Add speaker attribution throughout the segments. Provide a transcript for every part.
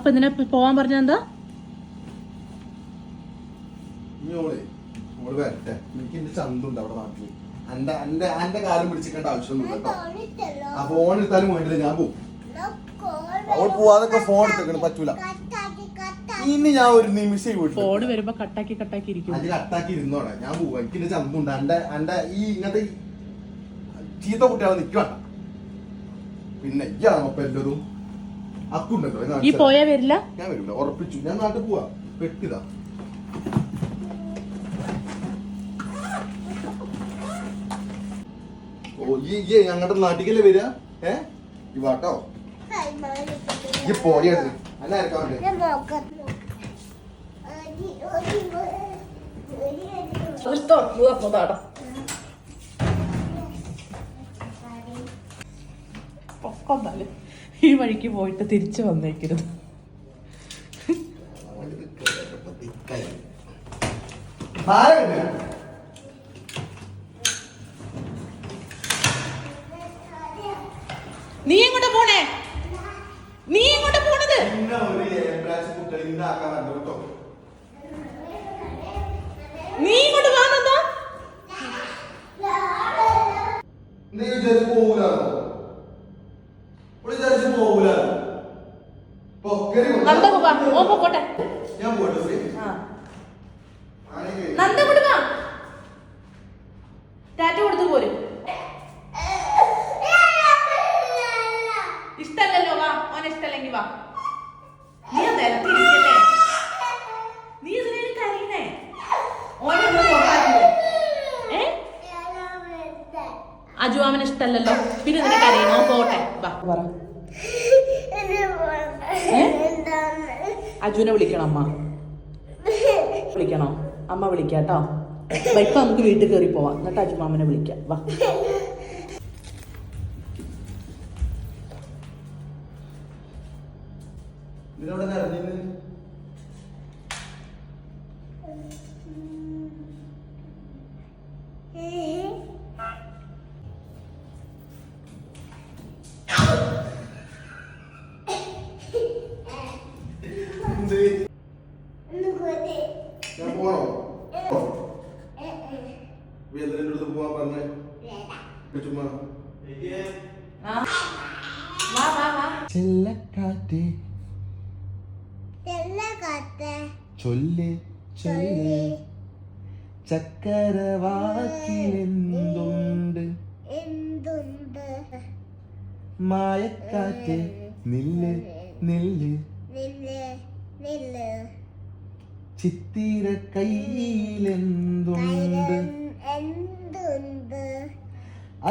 Speaker 1: അപ്പൊ ഇതിനെ പോവാൻ പറഞ്ഞ എന്താ?
Speaker 2: എനിക്ക് എന്റെ ചന്തുണ്ട് അവിടെ നാട്ടില്. എന്റെ കാലം പിടിച്ചിക്കേണ്ട ആവശ്യമൊന്നുമില്ല കേട്ടോ. ആ ഫോൺ എടുത്താലും വേണ്ടില്ല, ഞാൻ പോകും. അവൾ പോവാതൊക്കെ ഫോൺ എടുത്തേക്കണം, പറ്റൂല. ഇനി ഞാൻ ഒരു നിമിഷം
Speaker 1: ഫോൺ വരുമ്പോ കട്ടാക്കി ഇരിക്കും.
Speaker 2: അത് കട്ടാക്കി ഇരുന്നോടെ, ഞാൻ പോവാ. എനിക്ക് എന്റെ ചന്തുണ്ട്. എന്റെ ഈ ഇങ്ങനത്തെ ചീത്ത കുട്ടികളെ നിൽക്കണ്ട. പിന്നെ ഇയാളപ്പ എല്ലാതും അക്കുണ്ടല്ലോ.
Speaker 1: ഈ പോയാ വരില്ല,
Speaker 2: ഞാൻ വരില്ല, ഉറപ്പിച്ചു. ഞാൻ നാട്ടിൽ പോവാ. പെട്ടിതാ ഈ ഞങ്ങളുടെ നാട്ടിക്കല്ലേ വരിക? ഈ വാട്ടോ ഈ പോടിയാണ് അല്ല
Speaker 1: ഈ വഴിക്ക് പോയിട്ട് തിരിച്ചു വന്നേക്കരുത്. നീ എങ്ങോട്ട് പോണേ? നീ എങ്ങോട്ട് പോണത്? നീ ഇങ്ങോട്ട് വാ. പോട്ടെ, നന്ദ കൊണ്ട് വാ. ടാറ്റ കൊടുത്തു പോരും. ഇഷ്ടല്ലോ, വാ. ഓനെ ഇഷ്ടല്ലെങ്കിൽ വാ. നീ നിലത്തിരിക്കല്ലേ? നീ ഇതിനെ കരയണേ? അജു അവന് ഇഷ്ടല്ലോ, പിന്നെ ഇതിനെ കരയണോ? പോട്ടെ, വാ. പറ. അജുവിനെ വിളിക്കണം അമ്മ. വിളിക്കണോ? അമ്മ വിളിക്കാട്ടോ. ഇപ്പൊ നമുക്ക് വീട്ടിൽ കയറി പോവാം, എന്നിട്ട് അജുമാമനെ വിളിക്കാം. വാ.
Speaker 2: ചെല്ലക്കാറ്റേ ചൊല്ല് ചൊല്ല് ചക്കരവാക്കിലെന്തുണ്ട് മായക്കാറ്റ് നില്ല് നില്ല് ചിത്തിര കയ്യിലെന്തുണ്ട്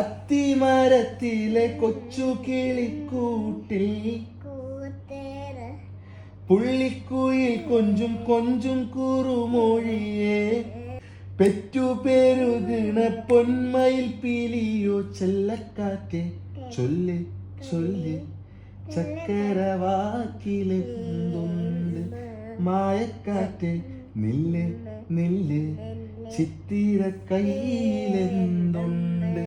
Speaker 2: അത്തിമരത്തിലെ കൊച്ചു കിളിക്കൂട്ടിൽ പുള്ളിക്കുയിൽ കൊഞ്ചും കൊഞ്ചും കുറുമൊഴിയേ പെറ്റുപെരുകണ പൊന്മയിൽ പീലിയോ ചെല്ലക്കാറ്റെ ചൊല്ല് ചൊല്ല് ചക്കരവാക്കിലെന്തുണ്ട് മായക്കാറ്റെ നില്ല് നില്ല് ചിത്തിര കയ്യിലെന്തുണ്ട്